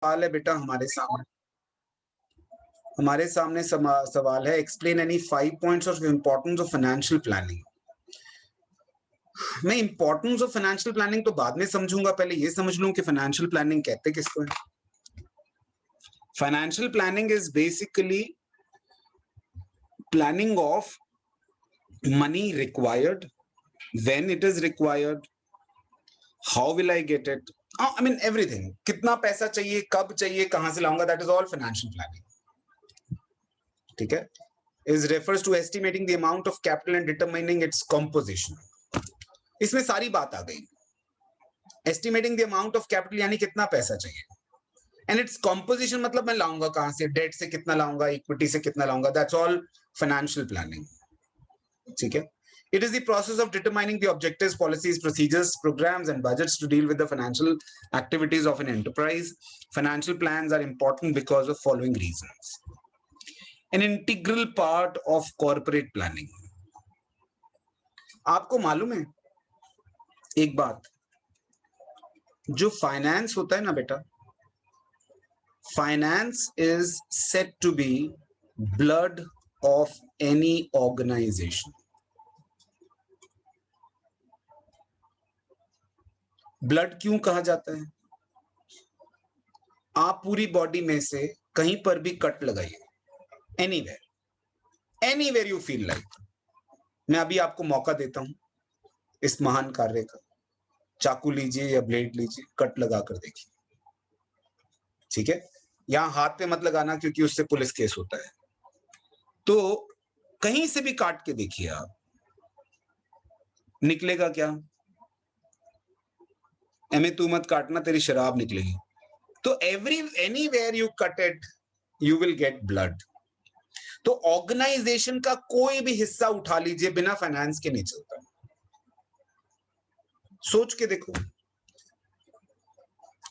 सवाल है बेटा हमारे सामने सवाल है, explain any 5 points of importance of financial planning. मैं इंपॉर्टेंस ऑफ फाइनेंशियल प्लानिंग तो बाद में समझूंगा, पहले ये समझ लूं कि फाइनेंशियल प्लानिंग कहते किसको है। Financial planning is basically planning of money required, when it is required, how will I get it, I mean everything. कितना पैसा चाहिए, कब चाहिए, कहां से लाऊंगा, that is all financial planning. ठीक है। Is refers to estimating the amount of capital and determining its composition. इसमें सारी बात आ गई। Estimating the amount of capital यानी कितना पैसा चाहिए, एंड इट्स कंपोजिशन मतलब मैं लाऊंगा कहां से, डेट से कितना लाऊंगा, इक्विटी से कितना लाऊंगा, दैट्स ऑल फाइनेंशियल प्लानिंग। ठीक है। It is the process of determining the objectives, policies, procedures, programs, and budgets to deal with the financial activities of an enterprise. Financial plans are important because of following reasons. An integral part of corporate planning. आपको मालूम है एक बात, जो finance होता है ना बेटा, finance is said to be blood of any organisation. Blood क्यों कहा जाता है? आप पूरी बॉडी में से कहीं पर भी कट लगाइए, एनीवेयर यू फील लाइक। मैं अभी आपको मौका देता हूं इस महान कार्य का। चाकू लीजिए या ब्लेड लीजिए, कट लगा कर देखिए। ठीक है। यहां हाथ पे मत लगाना क्योंकि उससे पुलिस केस होता है। तो कहीं से भी काट के देखिए आप, निकलेगा क्या? एमे तू मत काटना, तेरी शराब निकलेगी। तो anywhere you cut it you will get blood. तो ऑर्गेनाइजेशन का कोई भी हिस्सा उठा लीजिए, बिना फाइनेंस के नहीं चलता। सोच के देखो,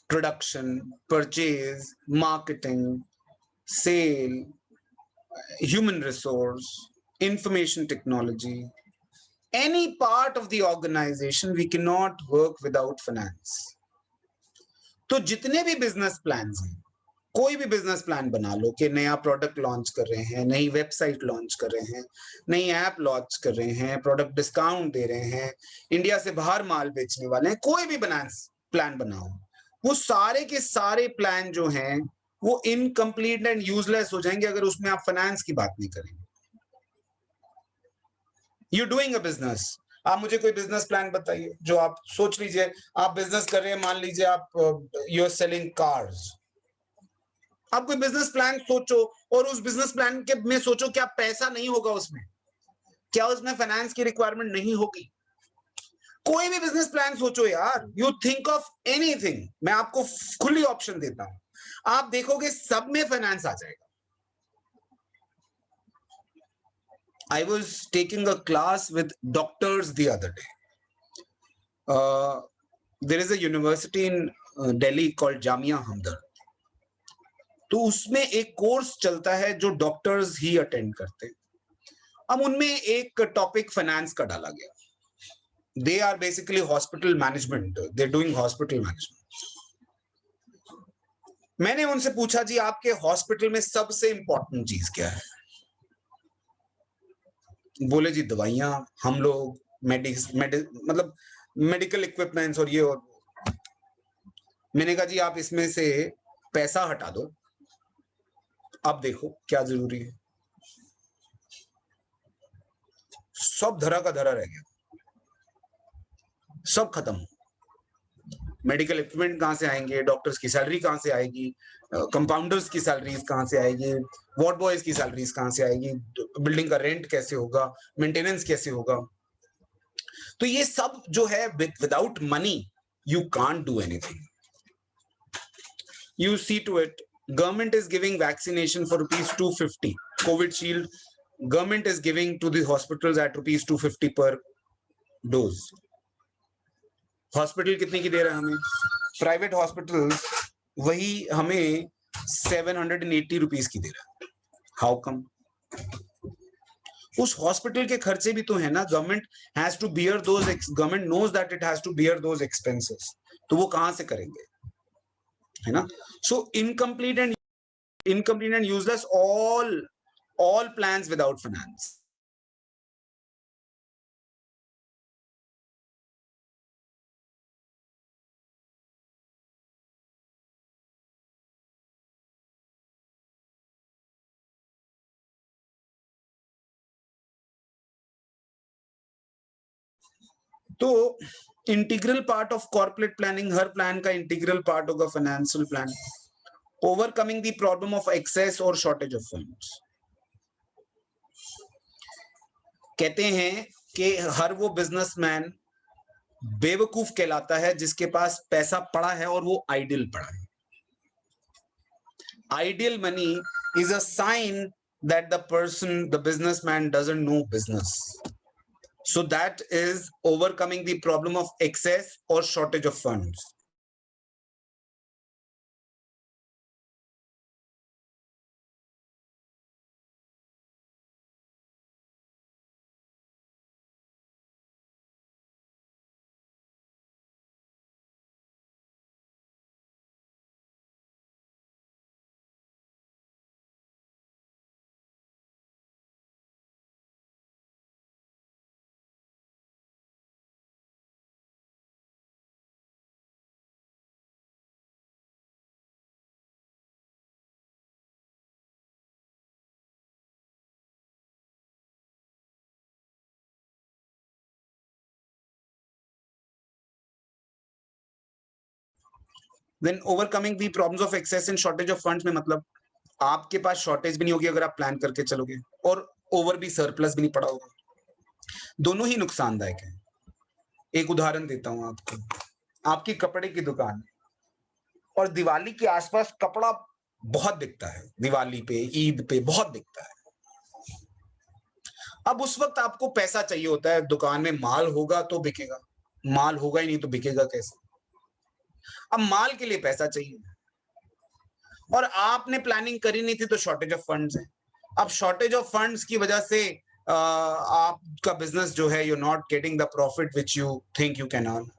production, purchase, marketing, sale, human resource, information technology, any part of the organization we cannot work without finance. तो जितने भी बिजनेस प्लान हैं, कोई भी बिजनेस प्लान बना लो कि नया प्रोडक्ट लॉन्च कर रहे हैं, नई वेबसाइट लॉन्च कर रहे हैं, नई ऐप लॉन्च कर रहे हैं, प्रोडक्ट डिस्काउंट दे रहे हैं, इंडिया से बाहर माल बेचने वाले हैं, कोई भी प्लान बनाओ, वो सारे के सारे प्लान जो हैं वो इनकम्प्लीट एंड यूजलेस हो जाएंगे अगर उसमें आप फाइनेंस की बात नहीं करेंगे। यू डूइंग अ बिजनेस, आप मुझे कोई बिजनेस प्लान बताइए जो आप सोच लीजिए। आप बिजनेस कर रहे हैं, मान लीजिए आप यू आर सेलिंग कार्स। आप कोई बिजनेस प्लान सोचो और उस बिजनेस प्लान के में सोचो क्या पैसा नहीं होगा उसमें, क्या उसमें फाइनेंस की रिक्वायरमेंट नहीं होगी। कोई भी बिजनेस प्लान सोचो यार, यू थिंक ऑफ एनीथिंग, मैं आपको खुली ऑप्शन देता हूं, आप देखोगे सब में फाइनेंस आ जाएगा। I was taking a class with doctors the other day. There is a university in Delhi called Jamia Hamdard. तो उसमें एक कोर्स चलता है जो डॉक्टर्स ही अटेंड करते हैं। अब उनमें एक टॉपिक फाइनेंस का डाला गया। They are basically hospital management, they doing hospital management. मैंने उनसे पूछा, जी आपके हॉस्पिटल में सबसे इंपॉर्टेंट चीज क्या है? बोले जी दवाइयां, हम लोग मतलब मेडिकल इक्विपमेंट्स और ये और। मैंने कहा जी आप इसमें से पैसा हटा दो, अब देखो क्या जरूरी है। सब धरा का धरा रह गया, सब खत्म। मेडिकल इक्विपमेंट कहां से आएंगे, डॉक्टर्स की सैलरी कहां से आएगी, कंपाउंडर्स की सैलरीज कहां से आएगी, वार्ड बॉयज की सैलरीज कहां से आएगी, बिल्डिंग का रेंट कैसे होगा, मेंटेनेंस कैसे होगा। तो ये सब जो है, without money you can't do anything. You see to it, government is giving vaccination for rupees 250. COVID shield, government is giving to the hospitals at rupees 250 per dose. Hospital कितने की दे रहा है हमें? प्राइवेट हॉस्पिटल वही हमें 780 rupees की दे रहा है। How come? उस हॉस्पिटल के खर्चे भी तो है ना। Government has to bear those, government knows that it has to bear those expenses. तो वो कहां से करेंगे? है ना? So incomplete and useless all plans without finance. तो integral part of corporate planning, हर प्लान का इंटीग्रल पार्ट होगा financial plan. Overcoming the problem of excess और शॉर्टेज ऑफ फंड्स. कहते हैं कि हर वो बिजनेसमैन बेवकूफ कहलाता है जिसके पास पैसा पड़ा है और वो आइडियल पड़ा है. Ideal money is a sign that the businessman doesn't know business. So that is overcoming the problem of excess or shortage of funds. Then overcoming the problems of excess and shortage of funds में मतलब आपके पास shortage भी नहीं होगी अगर आप plan करके चलोगे, और ओवर भी सरप्लस भी नहीं पड़ा होगा. दोनों ही नुकसानदायक है. एक उदाहरण देता हूं आपको. आपकी कपड़े की दुकान और दिवाली के आसपास कपड़ा बहुत बिकता है, दिवाली पे, ईद पे बहुत बिकता है. अब उस वक्त आपको पैसा चाहिए होता है, दुकान में माल होगा तो बिकेगा, माल होगा ही नहीं तो बिकेगा कैसे? अब माल के लिए पैसा चाहिए और आपने प्लानिंग करी नहीं थी तो शॉर्टेज ऑफ फंड्स है. अब शॉर्टेज ऑफ फंड्स की वजह से आपका बिजनेस जो है, you not getting the profit which you think you can earn.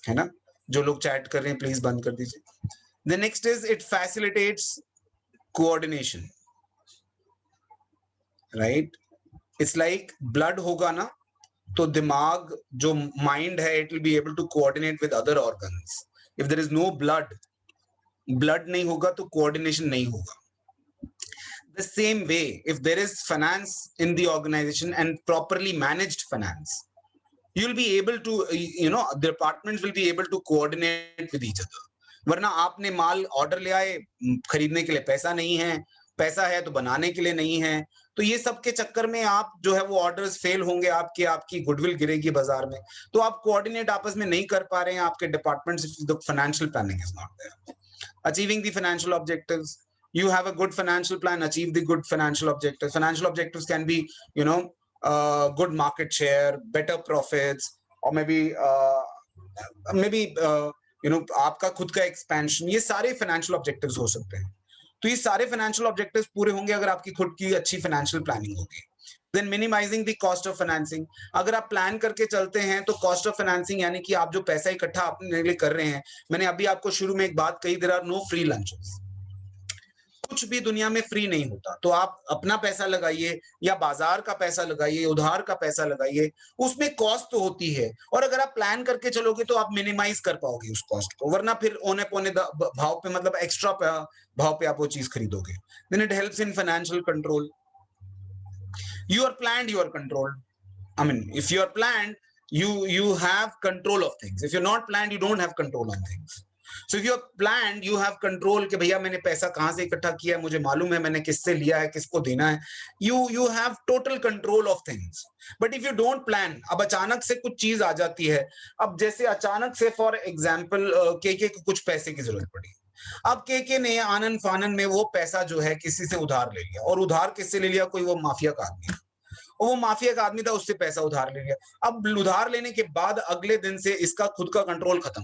है ना? जो लोग चैट कर रहे हैं प्लीज बंद कर दीजिए. The next is it facilitates coordination. Right? It's like blood होगा ना तो दिमाग जो माइंड है it will be able to coordinate with other organs. If there is no blood नहीं होगा तो कोऑर्डिनेशन नहीं होगा. The same way, if there is finance in the organization and properly managed finance, you'll be able to, the departments will be able to coordinate with each other. वरना आपने माल order ले आए, खरीदने के लिए पैसा नहीं है, पैसा है तो बनाने के लिए नहीं है, तो ये सब के चक्कर में आप जो है वो ऑर्डर्स फेल होंगे, आपकी गुडविल गिरेगी बाजार में. तो आप कोऑर्डिनेट आपस में नहीं कर पा रहे हैं आपके departments. The financial planning is not there. Achieving the financial objectives, you have a good financial plan, achieve the good financial objectives. Financial objectives can be, good market share, better profits, or maybe आपका खुद का expansion. ये सारे financial objectives हो सकते हैं. तो ये सारे फाइनेंशियल ऑब्जेक्टिव्स पूरे होंगे अगर आपकी खुद की अच्छी फाइनेंशियल प्लानिंग होगी. Then minimising the cost of financing. अगर आप प्लान करके चलते हैं तो कॉस्ट ऑफ फाइनेंसिंग यानी कि आप जो पैसा इकट्ठा अपने लिए कर रहे हैं, मैंने अभी आपको शुरू में एक बात कही, there are no free lunches. कुछ भी दुनिया में फ्री नहीं होता. तो आप अपना पैसा लगाइए या बाजार का पैसा लगाइए, उधार का पैसा लगाइए, उसमें कॉस्ट तो होती है. और अगर आप प्लान करके चलोगे तो आप मिनिमाइज कर पाओगे उस कॉस्ट को, वरना फिर औने पौने भाव पे, मतलब एक्स्ट्रा भाव पे आप वो चीज खरीदोगे. Then it helps in financial control. You are planned, you are controlled. I mean, if you are planned, you have control of things. If you're not planned, you don't have control on things. So if you're planned, you have control कि भैया मैंने पैसा कहां से इकट्ठा किया है, मुझे मालूम है मैंने किससे लिया है, किसको देना है. You have total control of things. But if you don't plan, अब अचानक से कुछ चीज आ जाती है. अब जैसे अचानक से फॉर एग्जाम्पल के को कुछ पैसे की जरूरत पड़ी. अब के ने आनन फानन में वो पैसा जो है किसी से उधार ले लिया. और उधार किससे ले लिया? कोई वो माफिया का आदमी, और वो माफिया का आदमी था, उससे पैसा उधार ले लिया. अब उधार लेने के बाद अगले दिन से इसका खुद का कंट्रोल खत्म,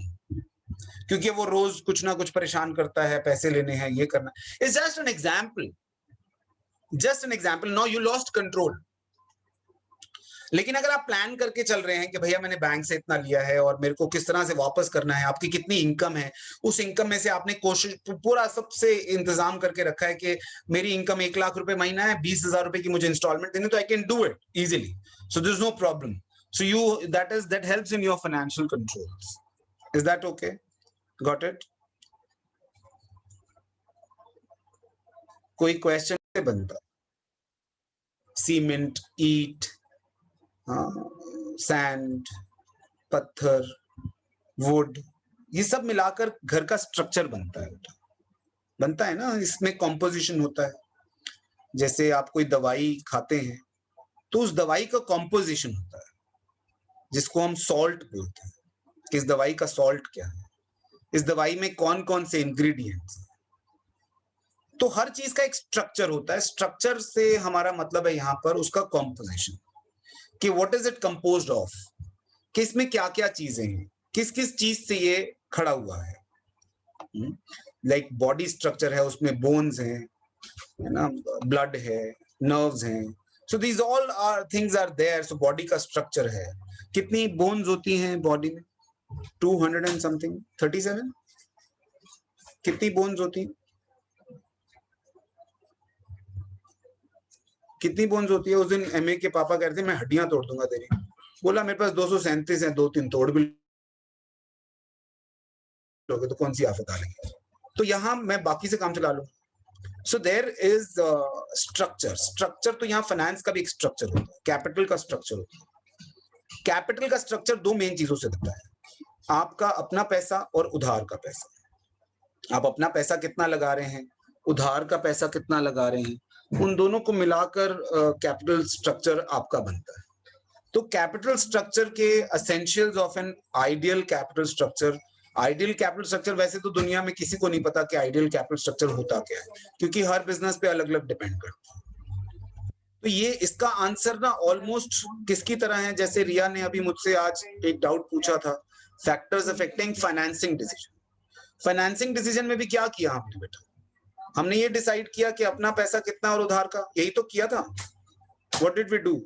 क्योंकि वो रोज कुछ ना कुछ परेशान करता है, पैसे लेने हैं, ये करना. It's just an example. Now you lost control. लेकिन अगर आप प्लान करके चल रहे हैं कि भैया मैंने बैंक से इतना लिया है और मेरे को किस तरह से वापस करना है, आपकी कितनी इनकम है, उस इनकम में से आपने कोशिश पूरा सबसे इंतजाम करके रखा है कि मेरी इनकम 1 लाख रुपए महीना है, 20,000 रुपए की मुझे इंस्टॉलमेंट देनी, तो I can do it easily, so there is no problem, so you that helps in your financial controls. Is that okay? Got it? कोई क्वेश्चन बनता? सीमेंट, ईट, सैंड, पत्थर, वुड, ये सब मिलाकर घर का स्ट्रक्चर बनता है ना, इसमें कॉम्पोजिशन होता है। जैसे आप कोई दवाई खाते हैं तो उस दवाई का कॉम्पोजिशन होता है जिसको हम सॉल्ट बोलते हैं कि इस दवाई का सॉल्ट क्या है, इस दवाई में कौन कौन से इंग्रेडिएंट्स हैं। तो हर चीज का एक स्ट्रक्चर होता है। स्ट्रक्चर से हमारा मतलब है यहाँ पर उसका कॉम्पोजिशन, कि what is it composed of, कि इसमें क्या क्या चीजें हैं, किस किस चीज से ये खड़ा हुआ है। लाइक बॉडी स्ट्रक्चर है, उसमें बोन्स हैं, है ना, ब्लड है, नर्व्स हैं, so these all are things are there. So body का स्ट्रक्चर है। कितनी बोन्स होती हैं बॉडी में? 200 एंड समथिंग, 37। कितनी बोन्स होती हैं? कितनी बोन्स होती है? उस दिन एमए के पापा कह रहे थे मैं हड्डियां तोड़ दूंगा तेरी। बोला मेरे पास 237 है, 2-3 तोड़ भी लोगे तो कौन सी आफत आ रही है। तो यहाँ मैं बाकी से काम चला लूँ। सो देयर इज स्ट्रक्चर तो यहाँ फाइनेंस का भी एक स्ट्रक्चर होता है, कैपिटल का स्ट्रक्चर होता है। कैपिटल का स्ट्रक्चर दो मेन चीजों से बनता है, आपका अपना पैसा और उधार का पैसा। आप अपना पैसा कितना लगा रहे हैं, उधार का पैसा कितना लगा रहे हैं, उन दोनों को मिलाकर कैपिटल स्ट्रक्चर आपका बनता है। तो कैपिटल स्ट्रक्चर के essentials of an ideal capital structure. Ideal capital structure वैसे तो दुनिया में किसी को नहीं पता कि आइडियल कैपिटल स्ट्रक्चर होता क्या है, क्योंकि हर बिजनेस पे अलग अलग डिपेंड करता है। तो ये इसका आंसर ना ऑलमोस्ट किसकी तरह है, जैसे रिया ने अभी मुझसे आज एक डाउट पूछा था, factors affecting financing decision. Financing decision में भी क्या किया हमने बेटा? हमने ये डिसाइड किया कि अपना पैसा कितना और उधार का, यही तो किया था। What did we do?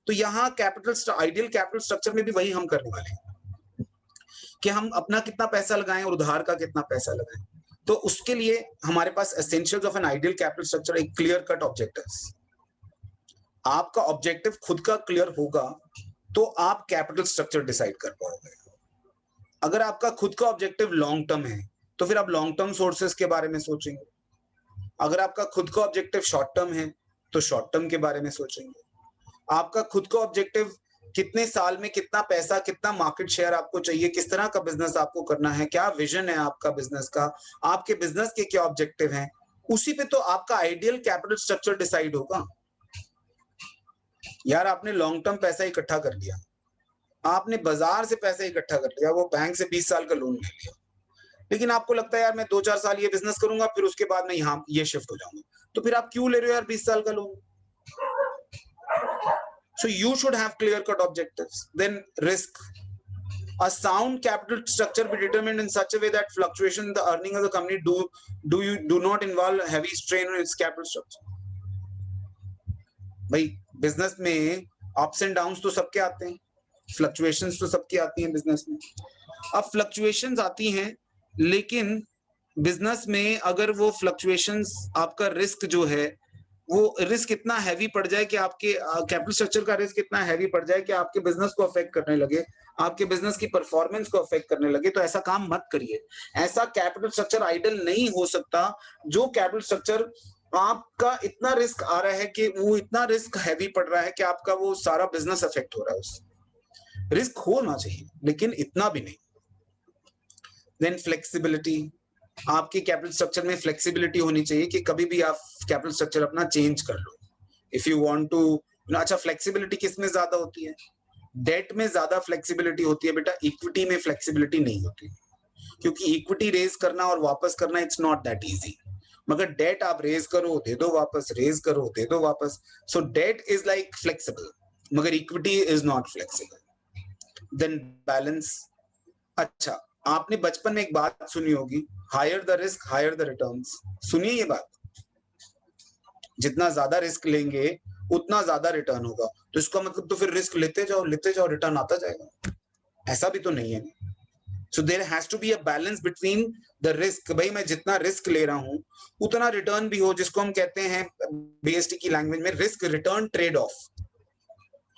तो यहाँ कैपिटल आइडियल कैपिटल स्ट्रक्चर में भी वही हम करने वाले हैं कि हम अपना कितना पैसा लगाएं और उधार का कितना पैसा लगाएं। तो उसके लिए हमारे पास essentials of an ideal capital structure, एक क्लियर कट ऑब्जेक्टिव्स। आपका ऑब्जेक्टिव खुद का क्लियर होगा तो आप कैपिटल स्ट्रक्चर डिसाइड कर पाओगे। अगर आपका खुद का ऑब्जेक्टिव लॉन्ग टर्म है तो फिर आप लॉन्ग टर्म सोर्सेस के बारे में सोचेंगे। अगर आपका खुद का ऑब्जेक्टिव शॉर्ट टर्म है तो शॉर्ट टर्म के बारे में सोचेंगे। आपका खुद का ऑब्जेक्टिव कितने साल में कितना पैसा, कितना मार्केट शेयर आपको चाहिए, किस तरह का बिजनेस आपको करना है, क्या विजन है आपका बिजनेस का, आपके बिजनेस के क्या ऑब्जेक्टिव हैं, उसी पे तो आपका आइडियल कैपिटल स्ट्रक्चर डिसाइड होगा। यार आपने लॉन्ग टर्म पैसा इकट्ठा कर लिया, आपने बाजार से पैसा इकट्ठा कर लिया, वो बैंक से 20 साल का लोन ले लिया, लेकिन आपको लगता है यार मैं 2-4 साल ये बिजनेस करूंगा फिर उसके बाद मैं यहाँ ये शिफ्ट हो जाऊंगा, तो फिर आप क्यों ले रहे हो यार 20 साल का loan? So you should have clear-cut objectives. Then risk. A sound capital structure be determined in such a way that fluctuation in the earning of the company do not involve heavy strain on its capital structure. भाई business में ups and downs तो सबके आते हैं, fluctuations तो सबकी आती हैं बिजनेस में। अब फ्लक्चुएशंस आती हैं, लेकिन बिजनेस में अगर वो फ्लक्चुएशंस, आपका रिस्क जो है वो रिस्क इतना हैवी पड़ जाए कि आपके कैपिटल स्ट्रक्चर का रिस्क इतना हैवी पड़ जाए कि आपके बिजनेस को अफेक्ट करने लगे, आपके बिजनेस की परफॉर्मेंस को अफेक्ट करने लगे, तो ऐसा काम मत करिए। ऐसा कैपिटल स्ट्रक्चर आइडल नहीं हो सकता जो कैपिटल स्ट्रक्चर आपका इतना रिस्क आ रहा है कि वो इतना रिस्क हैवी पड़ रहा है कि आपका वो सारा बिजनेस अफेक्ट हो रहा है उससे। रिस्क होना चाहिए लेकिन इतना भी नहीं। देन फ्लेक्सिबिलिटी, आपके कैपिटल स्ट्रक्चर में फ्लेक्सिबिलिटी होनी चाहिए कि कभी भी आप कैपिटल स्ट्रक्चर अपना चेंज कर लो इफ यू वांट टू। अच्छा, फ्लेक्सिबिलिटी किस में ज्यादा होती है? डेट में ज्यादा फ्लेक्सिबिलिटी होती है बेटा, इक्विटी में फ्लेक्सिबिलिटी नहीं होती, क्योंकि इक्विटी रेज करना और वापस करना इट्स नॉट दैट इजी। मगर डेट आप रेज करो दे दो वापस, रेज करो दे दो वापस। So debt is like flexible, मगर equity is not flexible. Then balance. अच्छा, आपने बचपन में एक बात सुनी होगी, higher the risk higher the returns. सुनिए ये बात, जितना ज्यादा रिस्क लेंगे उतना ज्यादा रिटर्न होगा। तो इसका मतलब तो फिर रिस्क लेते जाओ, रिटर्न आता जाएगा। ऐसा भी तो नहीं है। So there has to be a balance between the risk. भाई मैं जितना रिस्क ले रहा हूँ उतना रिटर्न भी हो, जिसको हम कहते हैं बीएसटी की लैंग्वेज में risk return trade off.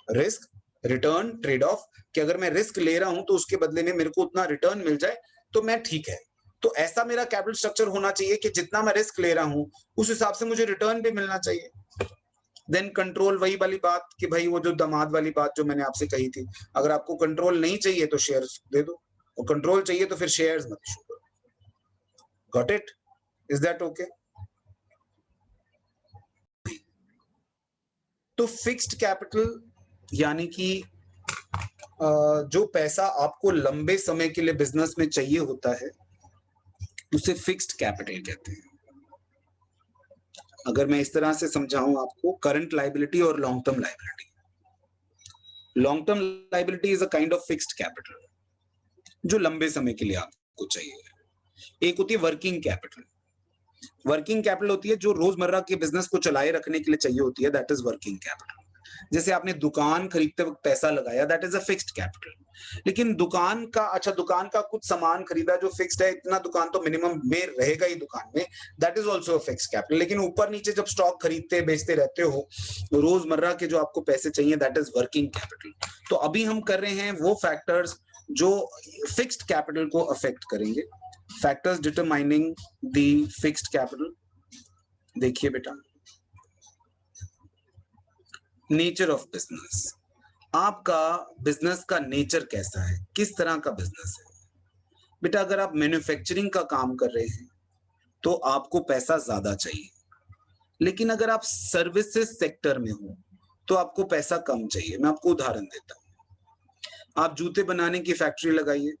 Risk return trade off, कि अगर मैं रिस्क ले रहा हूं तो उसके बदले में मेरे को उतना रिटर्न मिल जाए तो मैं ठीक है। तो ऐसा मेरा कैपिटल स्ट्रक्चर होना चाहिए कि जितना मैं रिस्क ले रहा हूं उस हिसाब से मुझे रिटर्न भी मिलना चाहिए। देन कंट्रोल, वही वाली बात कि भाई वो जो दामाद वाली बात जो मैंने आपसे कही थी, अगर आपको कंट्रोल नहीं चाहिए तो शेयर्स दे दो, और कंट्रोल चाहिए तो फिर शेयर्स मत इशू करो। Got it? Is that okay? तो फिक्स्ड कैपिटल यानी कि जो पैसा आपको लंबे समय के लिए बिजनेस में चाहिए होता है उसे फिक्स्ड कैपिटल कहते हैं। अगर मैं इस तरह से समझाऊं आपको, करंट लायबिलिटी और long term liability. Long term liability is a kind of fixed capital जो लंबे समय के लिए आपको चाहिए। एक होती है वर्किंग कैपिटल। वर्किंग कैपिटल होती है जो रोजमर्रा के बिजनेस को चलाए रखने के लिए चाहिए होती है, दैट इज वर्किंग कैपिटल। जैसे आपने दुकान खरीदते वक्त पैसा लगाया, that is a fixed capital. लेकिन दुकान का, अच्छा दुकान का कुछ सामान खरीदा जो फिक्स्ड है, इतना दुकान तो मिनिमम में रहेगा ही दुकान में, that is also fixed capital. लेकिन ऊपर नीचे जब स्टॉक खरीदते बेचते रहते हो, रोजमर्रा के जो आपको पैसे चाहिए, दैट इज वर्किंग कैपिटल। तो अभी हम कर रहे हैं वो फैक्टर्स जो फिक्स्ड कैपिटल को अफेक्ट करेंगे। Factors determining the fixed capital. देखिए बेटा, नेचर ऑफ बिजनेस। आपका बिजनेस का नेचर कैसा है, किस तरह का बिजनेस है? बेटा अगर आप मैन्युफैक्चरिंग का काम कर रहे हैं तो आपको पैसा ज्यादा चाहिए, लेकिन अगर आप सर्विसेज सेक्टर में हो तो आपको पैसा कम चाहिए। मैं आपको उदाहरण देता हूं। आप जूते बनाने की फैक्ट्री लगाइए,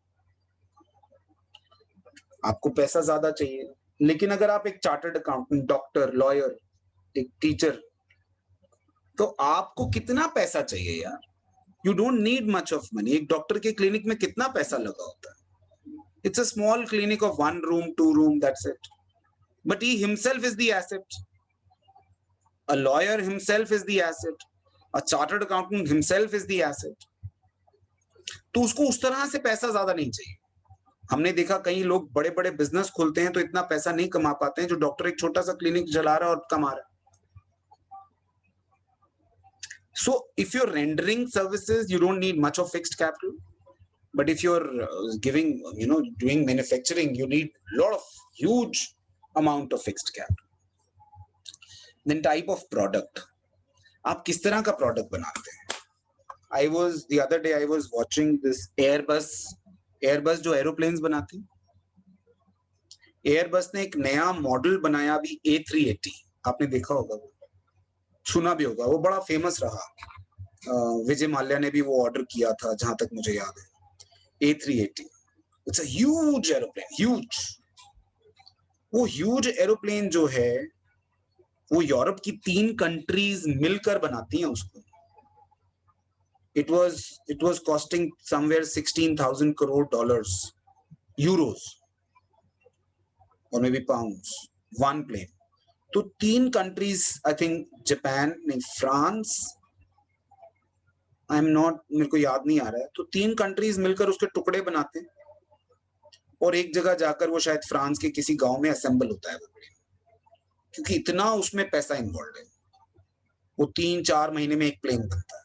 आपको पैसा ज्यादा चाहिए। लेकिन अगर आप एक चार्टर्ड अकाउंटेंट, डॉक्टर, लॉयर, एक टीचर, तो आपको कितना पैसा चाहिए यार? You don't need much of money. एक डॉक्टर के क्लिनिक में कितना पैसा लगा होता है? It's a small clinic of 1 room, 2 room, that's it. But he himself is the asset. A lawyer himself is the asset. A chartered accountant himself is the asset. तो उसको उस तरह से पैसा ज्यादा नहीं चाहिए। हमने देखा कई लोग बड़े बड़े बिजनेस खोलते हैं तो इतना पैसा नहीं कमा पाते हैं जो डॉक्टर एक छोटा सा क्लिनिक चला रहा है और कमा रहा है। So if you're rendering services, you don't need much of fixed capital. But if you're giving, doing manufacturing, you need a lot of huge amount of fixed capital. Then type of product. आप किस तरह का product बनाते हैं? The other day I was watching this Airbus जो aeroplanes बनाती, Airbus ने एक नया मॉडल बनाया अभी A380। आपने देखा होगा, वो सुना भी होगा, वो बड़ा फेमस रहा। विजय माल्या ने भी वो ऑर्डर किया था जहां तक मुझे याद है। A380, it's a huge aeroplane, huge. वो ह्यूज एरोप्लेन जो है वो यूरोप की 3 कंट्रीज मिलकर बनाती हैं उसको। It was costing somewhere $16,000 crore, euros, or maybe pounds, one plane. तो 3 कंट्रीज, आई थिंक जापान नहीं, फ्रांस, मेरे को याद नहीं आ रहा है, तो 3 कंट्रीज मिलकर उसके टुकड़े बनाते हैं और एक जगह जाकर वो शायद फ्रांस के किसी गांव में असेंबल होता है वो प्लेन, क्योंकि इतना उसमें पैसा इन्वॉल्व है। वो 3-4 महीने में एक प्लेन बनता है।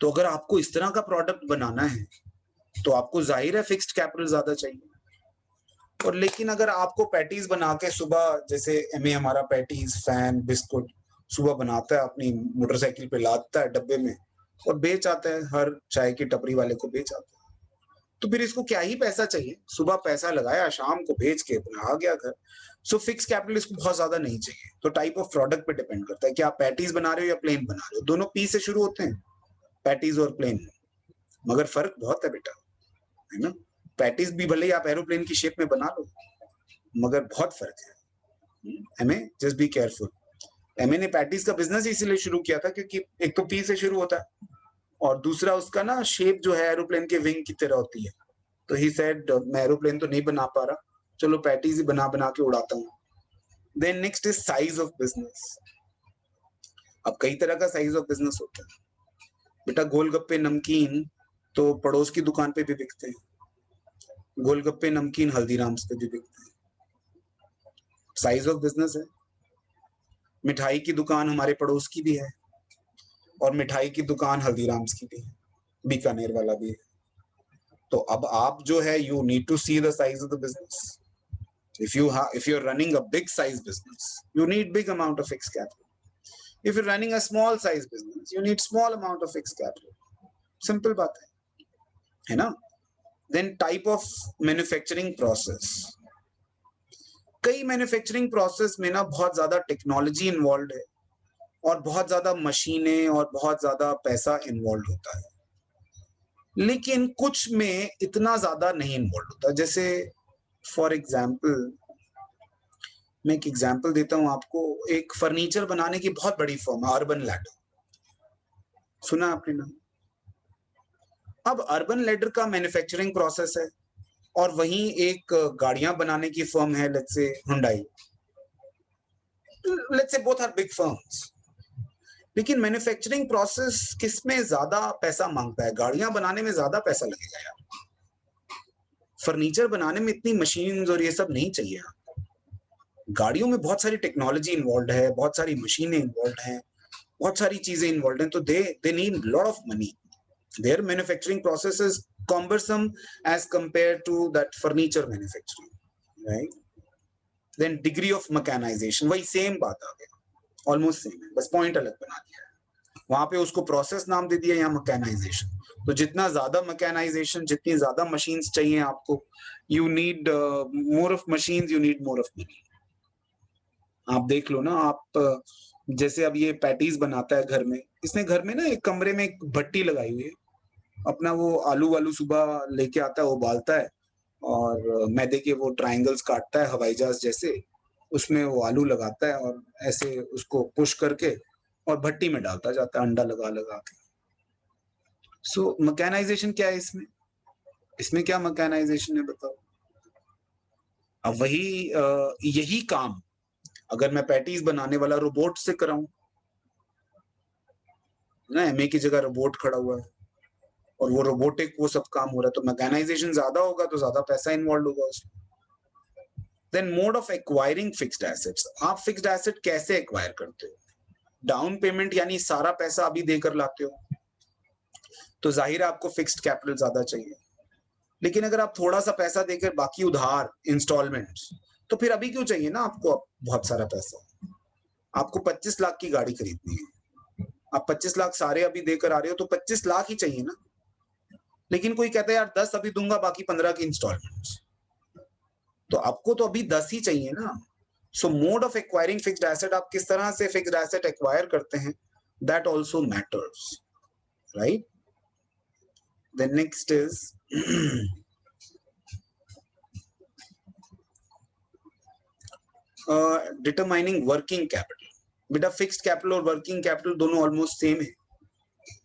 तो अगर आपको इस तरह का प्रोडक्ट बनाना है तो आपको जाहिर है फिक्स्ड कैपिटल ज्यादा चाहिए। और लेकिन अगर आपको पैटीज बना के सुबह, जैसे एमए हमारा पैटीज, फैन, बिस्कुट सुबह बनाता है, अपनी मोटरसाइकिल पे लादता है डब्बे में और बेच आता है, हर चाय की टपरी वाले को बेच आता है, तो फिर इसको क्या ही पैसा चाहिए? सुबह पैसा लगाया, शाम को बेच के अपना आ गया घर। सो फिक्स कैपिटल इसको बहुत ज्यादा नहीं चाहिए। तो टाइप ऑफ प्रोडक्ट पे डिपेंड करता है कि आप पैटीज बना रहे हो या प्लेन बना रहे हो। दोनों पी से शुरू होते हैं, पैटीज और प्लेन, मगर फर्क बहुत है बेटा, है ना? पैटीज भी भले ही आप एरोप्लेन की शेप में बना लो, मगर बहुत फर्क है। MA, just be careful. MA ने पैटीज का बिजनेस इसीलिए शुरू किया था क्योंकि एक तो पी से शुरू होता है और दूसरा उसका ना शेप जो है एरोप्लेन के विंग की तरह होती है। तो ही सेड मैं एरोप्लेन तो नहीं बना पा रहा, चलो पैटीज ही बना बना के उड़ाता हूँ। Then next is size of business. अब कई तरह का साइज ऑफ बिजनेस होता है बेटा। गोलगप्पे नमकीन तो पड़ोस की दुकान पे भी बिकते हैं, गोलगप्पे नमकीन हल्दीराम्स पे भी बिकते हैं, साइज ऑफ बिजनेस है। मिठाई की दुकान हमारे पड़ोस की भी है और मिठाई की दुकान हल्दीराम्स की भी है, बीकानेर वाला भी है। तो अब आप जो है you need to see the size of the business. if you're running a big size business, you need big amount of fixed capital. If you're running a small size business, you need small amount of fixed capital. Simple बात है ना? Then type of manufacturing process. कई manufacturing process में ना बहुत ज्यादा technology involve है और बहुत ज्यादा मशीनें और बहुत ज्यादा पैसा इन्वॉल्व होता है, लेकिन कुछ में इतना ज्यादा नहीं इन्वॉल्व होता। जैसे फॉर एग्जाम्पल, मैं एक एग्जाम्पल देता हूं आपको। एक फर्नीचर बनाने की बहुत बड़ी फर्म है अर्बन लैडर, सुना आपने ना? अब अर्बन लैडर का मैन्युफैक्चरिंग प्रोसेस है और वहीं एक गाड़ियां बनाने की फर्म है, let's say Hyundai. Let's say both are big firms, लेकिन मैन्युफैक्चरिंग प्रोसेस किसमें ज्यादा पैसा मांगता है? गाड़ियां बनाने में ज्यादा पैसा लगेगा यार, फर्नीचर बनाने में इतनी मशीन और ये सब नहीं चाहिए। गाड़ियों में बहुत सारी टेक्नोलॉजी इन्वॉल्व है, बहुत सारी मशीनें इन्वॉल्व हैं, बहुत सारी चीजें इन्वॉल्व हैं, तो they need lot of money. There manufacturing process is cumbersome as compared to that furniture manufacturing, right? Then degree of mechanization, वही सेम बात आ गया, ऑलमोस्ट सेम है, बस पॉइंट अलग बना दिया है। वहां पे उसको प्रोसेस नाम दे दिया, यहाँ मैकेनाइजेशन। तो जितना ज्यादा मैकेनाइजेशन, जितनी ज्यादा मशीन्स चाहिए आपको, you need more of machines, you need more of money. आप देख लो ना, आप जैसे अब ये पैटीज बनाता है घर में, इसने घर में ना एक कमरे में एक भट्टी लगाई हुई है, अपना वो आलू वालू सुबह लेके आता है, उबालता है और मैदे के वो ट्रायंगल्स काटता है हवाई जहाज जैसे, उसमें वो आलू लगाता है और ऐसे उसको पुश करके और भट्टी में डालता जाता है अंडा लगा लगा के। सो मैकेनाइजेशन क्या है इसमें? इसमें क्या मैकेनाइजेशन है बताओ? अब वही यही काम अगर मैं पैटीज बनाने वाला रोबोट से कराऊं ना, एमए की जगह रोबोट खड़ा हुआ है और वो रोबोटिक वो सब काम हो रहा है, तो मैकेनाइजेशन ज्यादा होगा तो ज्यादा पैसा इन्वॉल्व होगा उसमें। Then mode of acquiring fixed assets. आप फिक्स्ड एसेट कैसे एक्वायर करते हो? डाउन पेमेंट यानी सारा पैसा अभी देकर लाते हो तो जाहिर है आपको फिक्स्ड कैपिटल ज्यादा चाहिए। लेकिन अगर आप थोड़ा सा पैसा देकर बाकी उधार इंस्टॉलमेंट्स, तो फिर अभी क्यों चाहिए ना आपको बहुत सारा पैसा? आपको 25 लाख की गाड़ी खरीदनी है, आप 25 लाख सारे अभी देकर आ रहे हो तो 25 लाख ही चाहिए ना। लेकिन कोई कहता है यार 10 अभी दूंगा, बाकी 15 की इंस्टॉलमेंट्स, तो आपको तो अभी 10 ही चाहिए ना। सो mode of acquiring fixed asset, आप किस तरह से फिक्स्ड एसेट एक्वायर करते हैं, that also matters, right? The next is determining working capital. बेटा फिक्स्ड कैपिटल और वर्किंग कैपिटल दोनों ऑलमोस्ट सेम है,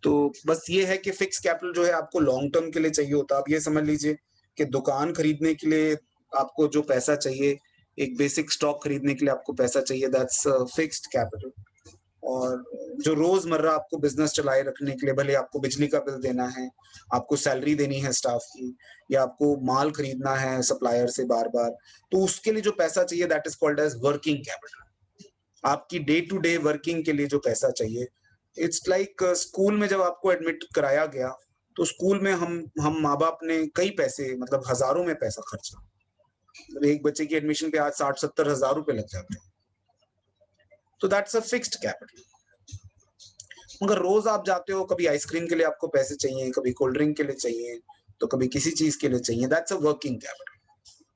तो बस ये है कि फिक्स कैपिटल जो है आपको लॉन्ग टर्म के लिए चाहिए होता है। आप ये समझ लीजिए कि दुकान खरीदने के लिए आपको जो पैसा चाहिए, एक बेसिक स्टॉक खरीदने के लिए आपको पैसा चाहिए, दैट्स फिक्स्ड कैपिटल। और जो रोजमर्रा आपको बिजनेस चलाए रखने के लिए, भले आपको बिजली का बिल देना है, आपको सैलरी देनी है स्टाफ की, या आपको माल खरीदना है सप्लायर से बार बार, तो उसके लिए जो पैसा चाहिए that is called as working capital. आपकी डे टू डे वर्किंग के लिए जो पैसा चाहिए, इट्स लाइक स्कूल में जब आपको एडमिट कराया गया तो स्कूल में हम माँ बाप ने कई पैसे, मतलब हजारों में पैसा खर्चा, मतलब एक बच्चे की एडमिशन पे आज 60-70 हजार रुपए लग जाते हैं, तो दैट्स अ फिक्स्ड कैपिटल। मगर रोज आप जाते हो, कभी आइसक्रीम के लिए आपको पैसे चाहिए, कभी कोल्ड ड्रिंक के लिए चाहिए, तो कभी किसी चीज के लिए चाहिए, that's a working capital.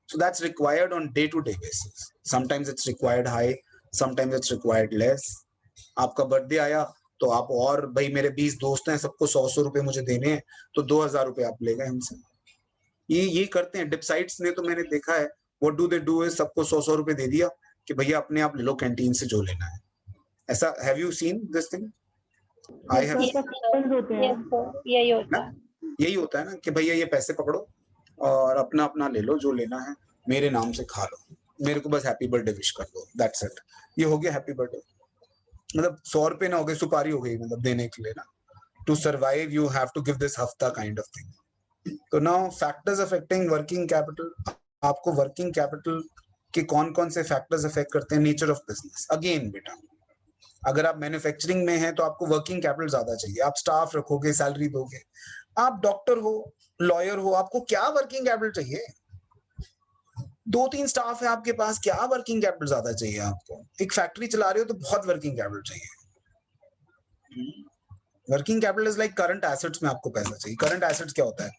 So that's required on day-to-day basis. Sometimes it's required high, sometimes it's required less. आपका बर्थडे आया तो आप, और भाई मेरे 20 दोस्त हैं, सबको 100 रुपए मुझे देने हैं, तो 2000 रुपए आप ले गए हमसे। ये करते हैं डिपसाइट्स ने, तो मैंने देखा है what do they do is सबको 100 रुपए दे दिया कि भैया अपने आप ले लो कैंटीन से जो लेना है। ऐसा have you seen this thing? I have. यही होता है, यही होता है ना कि भैया ये पैसे पकड़ो और अपना अपना ले लो जो लेना है, मेरे नाम से खा लो, मेरे को बस हैप्पी बर्थडे विश कर दो, दैट्स इट। ये हो गया हैप्पी बर्थडे। मतलब 100 रुपए ना हो गए, सुपारी हो गई मतलब देने के लिए ना, to survive you have to give this हफ्ता काइंड ऑफ थिंग। तो now factors affecting working capital, आपको वर्किंग कैपिटल के कौन कौन से फैक्टर्स अफेक्ट करते हैं? नेचर ऑफ बिजनेस, अगेन बेटा अगर आप मैन्युफैक्चरिंग में हैं तो आपको वर्किंग कैपिटल ज्यादा चाहिए, आप स्टाफ रखोगे, सैलरी दोगे। आप डॉक्टर हो, लॉयर हो, आपको क्या वर्किंग कैपिटल चाहिए? 2-3 स्टाफ है आपके पास, क्या वर्किंग कैपिटल ज्यादा चाहिए आपको? एक फैक्ट्री चला रहे हो तो बहुत वर्किंग कैपिटल चाहिए। Working capital is like current assets में आपको पैसा चाहिए। करंट एसेट्स क्या होता है?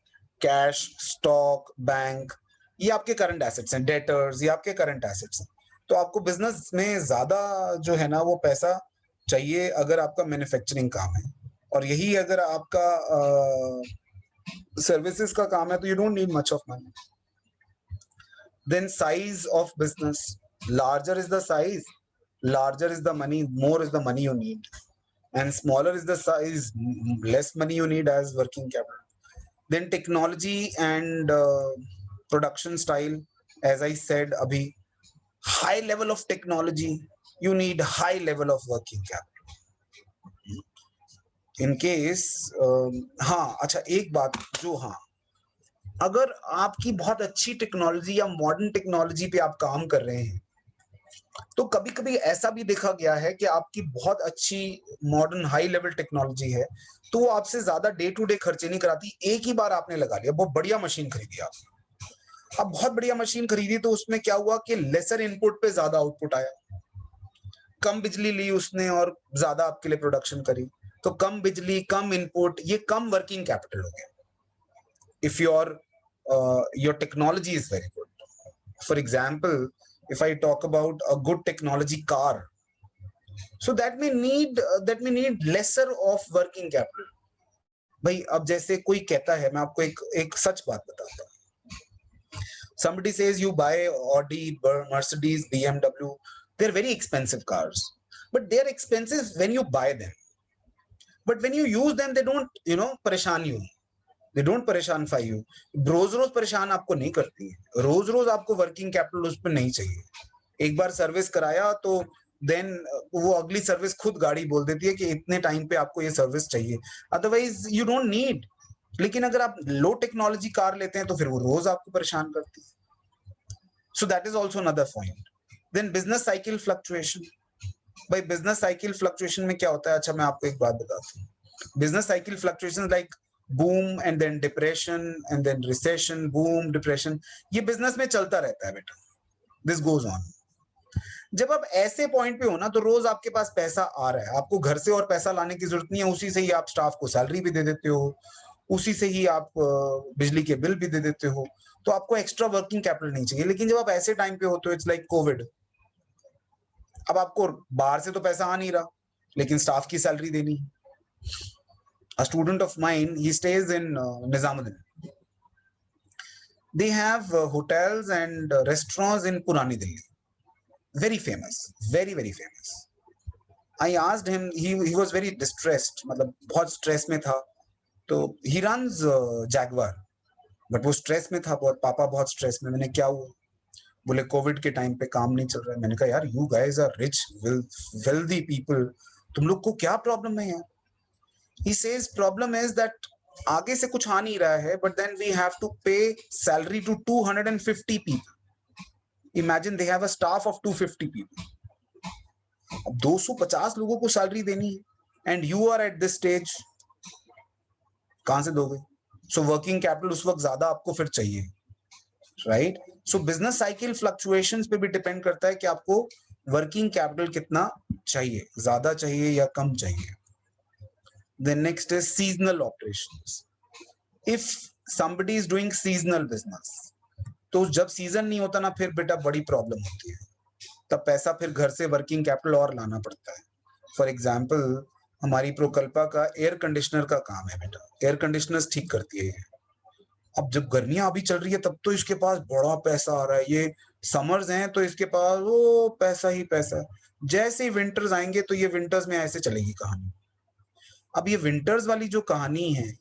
कैश, स्टॉक, बैंक, ये आपके करंट एसेट्स हैं। डेटर्स, ये आपके करंट एसेट्स हैं। तो आपको बिजनेस में ज्यादा जो है ना वो पैसा चाहिए अगर आपका मैन्युफैक्चरिंग काम है, और यही अगर आपका सर्विसेज का काम है तो you don't need much of money. Then size of business, larger is the size, larger is the money, more is the money you need, and smaller is the size, less money you need as working capital. Then technology and production style, as I said abhi, high level of technology, you need high level of working capital in case हाँ अच्छा एक बात जो, हाँ अगर आपकी बहुत अच्छी टेक्नोलॉजी या मॉडर्न टेक्नोलॉजी पे आप काम कर रहे हैं तो कभी कभी ऐसा भी देखा गया है कि आपकी बहुत अच्छी मॉडर्न हाई लेवल टेक्नोलॉजी है तो वो आपसे ज्यादा डे टू डे खर्चे नहीं कराती। एक ही बार आपने लगा लिया, बहुत बढ़िया मशीन खरीदी आप, अब बहुत बढ़िया मशीन खरीदी तो उसमें क्या हुआ कि लेसर इनपुट पे ज्यादा आउटपुट आया, कम बिजली ली उसने और ज्यादा आपके लिए प्रोडक्शन करी, तो कम बिजली कम इनपुट, ये कम वर्किंग कैपिटल हो गया। If your technology is very good, for example if I talk about a good technology car, so that may need lesser of working capital. भाई अब जैसे कोई कहता है, मैं आपको एक सच बात बताता हूँ, somebody says you buy Audi, Mercedes, BMW, they're very expensive cars, but they're expensive when you buy them, but when you use them they don't परेशान you, they don't परेशान you, रोज रोज परेशान आपको नहीं करती है, रोज रोज आपको वर्किंग कैपिटल उस पर नहीं चाहिए। एक बार सर्विस कराया तो देन वो अगली सर्विस खुद गाड़ी बोल देती है कि इतने टाइम पे आपको ये सर्विस चाहिए, अदरवाइज यू डोंट नीड। लेकिन अगर आप लो टेक्नोलॉजी कार लेते हैं तो फिर वो रोज आपको परेशान करती है। So that is also another point. Then business cycle fluctuation, भाई बिजनेस साइकिल फ्लक्चुएशन में क्या होता है? अच्छा मैं आपको एक बात बताता हूँ, business cycle fluctuation like boom and then depression and then recession, boom depression, ये बिजनेस में चलता रहता है बेटा, दिस गोज ऑन। जब आप ऐसे पॉइंट पे हो ना तो रोज आपके पास पैसा आ रहा है, आपको घर से और पैसा लाने की जरूरत नहीं है, उसी से ही आप स्टाफ को सैलरी भी दे देते हो, उसी से ही आप बिजली के बिल भी दे देते हो, तो आपको एक्स्ट्रा वर्किंग कैपिटल नहीं चाहिए। लेकिन जब आप ऐसे टाइम पे होते हो, इट्स लाइक कोविड, अब आपको बाहर से तो पैसा आ नहीं रहा लेकिन स्टाफ की सैलरी देनी है। A student of mine, he stays in Nizamuddin. They have hotels and restaurants in Purani Delhi, very famous, very very famous. I asked him, he was very distressed, मतलब बहुत स्ट्रेस में था, तो he runs Jaguar, but वो stress में था बहुत, पापा बहुत स्ट्रेस में। मैंने क्या हुआ? बोले कोविड के टाइम पे काम नहीं चल रहा है। मैंने कहा यार you guys are rich wealthy people, तुम लोग को क्या प्रॉब्लम है यार? He says problem is that आगे से कुछ आ नहीं रहा है, but then we have to pay salary to 250 people. Imagine they have a staff of 250 people. अब 250 लोगों को सैलरी देनी है and you are at this stage, कहां से दोगे? So working capital उस वक्त ज्यादा आपको फिर चाहिए, right? So business cycle fluctuations पे भी डिपेंड करता है कि आपको वर्किंग कैपिटल कितना चाहिए, ज्यादा चाहिए या कम चाहिए। Then next is seasonal operations. If somebody is doing seasonal business, तो जब सीजन नहीं होता ना फिर बेटा बड़ी प्रॉब्लम होती है, तब पैसा फिर घर से वर्किंग कैपिटल और लाना पड़ता है। फॉर एग्जाम्पल हमारी प्रोकल्पा का एयर कंडीशनर का काम है बेटा, एयर कंडीशनर्स ठीक करती है ये। अब जब गर्मियां अभी चल रही है तब तो इसके पास बड़ा पैसा आ रहा है, ये समर्स हैं तो इसके पास वो पैसा ही पैसा है। जैसे ही विंटर्स आएंगे तो ये विंटर्स में ऐसे चलेगी कहानी। अब ये विंटर्स वाली जो कहानी है,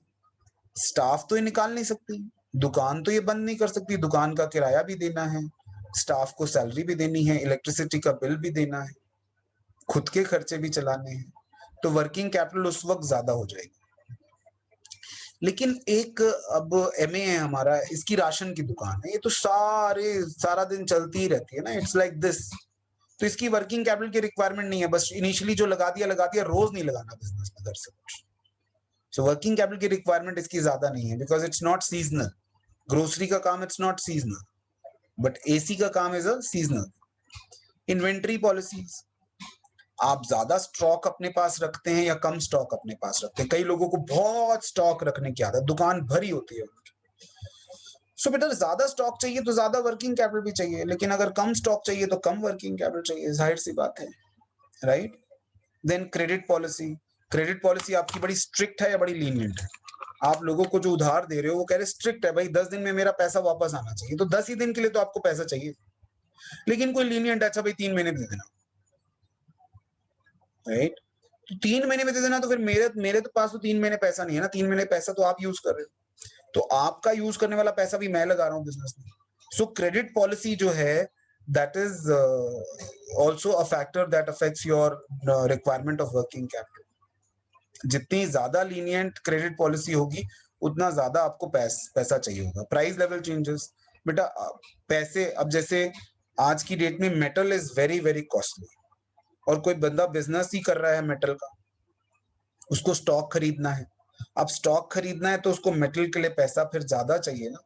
स्टाफ तो ये निकाल नहीं सकती, दुकान तो ये बंद नहीं कर सकती, दुकान का किराया भी देना है, स्टाफ को सैलरी भी देनी है, इलेक्ट्रिसिटी का बिल भी देना है। खुद के खर्चे भी चलाने हैं, तो वर्किंग कैपिटल उस वक्त ज्यादा हो जाएगी। लेकिन एक अब एमए है हमारा, इसकी राशन की दुकान है, ये तो सारा दिन चलती ही रहती है ना, इट्स लाइक दिस। तो इसकी वर्किंग कैपिटल की रिक्वायरमेंट नहीं है, बस इनिशियली जो लगा दिया, रोज नहीं लगाना बिजनेस में घर से कुछ। सो वर्किंग कैपिटल की रिक्वायरमेंट इसकी ज्यादा नहीं है, because it's not seasonal. Grocery का काम it's not seasonal, but AC का काम is a seasonal. Inventory policies, आप ज्यादा स्टॉक अपने पास रखते हैं या कम स्टॉक अपने पास रखते हैं? कई लोगों को बहुत स्टॉक रखने की आदत, दुकान भरी होती है। सो बेटा, ज्यादा स्टॉक चाहिए तो ज्यादा वर्किंग कैपिटल भी चाहिए, लेकिन अगर कम स्टॉक चाहिए तो कम वर्किंग कैपिटल चाहिए, जाहिर सी बात है, right? Then credit policy. Credit policy आपकी बड़ी स्ट्रिक्ट है या बड़ी लीनियंट है? आप लोगों को जो उधार दे रहे हो वो कह रहे स्ट्रिक्ट है भाई, 10 दिन में मेरा पैसा वापस आना चाहिए, तो 10 ही दिन के लिए तो आपको पैसा चाहिए। लेकिन कोई लीनियंट, अच्छा भाई 3 महीने दे देना, राइट? तो 3 महीने में दे देना, तो फिर मेरे तो पास तो 3 महीने पैसा नहीं है ना, 3 महीने पैसा तो आप यूज कर रहे हो, तो आपका यूज करने वाला पैसा भी मैं लगा रहा हूँ बिजनेस में। सो क्रेडिट पॉलिसी जो है, that is also a factor that affects your requirement of working capital. जितनी ज्यादा लीनियंट क्रेडिट पॉलिसी होगी, उतना ज्यादा आपको पैसा चाहिए होगा। प्राइस लेवल चेंजेस, बेटा पैसे, अब जैसे आज की डेट में metal is very very costly, और कोई बंदा बिजनेस ही कर रहा है मेटल का, उसको स्टॉक खरीदना है। अब स्टॉक खरीदना है तो उसको मेटल के लिए पैसा फिर ज्यादा चाहिए ना,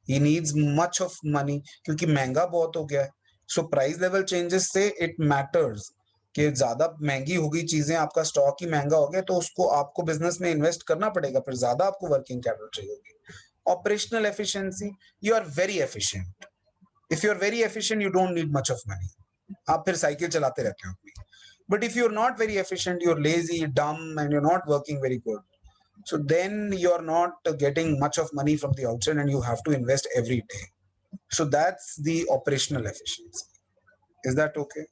he needs much of money, क्योंकि महंगा बहुत हो गया है। सो प्राइस लेवल चेंजेस से इट मैटर्स कि ज्यादा महंगी हो गई चीजें, आपका स्टॉक ही महंगा हो गया, तो उसको आपको बिजनेस में इन्वेस्ट करना पड़ेगा, फिर ज्यादा आपको वर्किंग कैपिटल चाहिए होगी। Operational efficiency, you are very efficient, if you are very efficient you don't need much of money, आप फिर साइकिल चलाते रहते हो अपनी। But if you're not very efficient, you're lazy, dumb, and you're not working very good, so then you're not getting much of money from the outside and you have to invest every day. So that's the operational efficiency. Is that okay?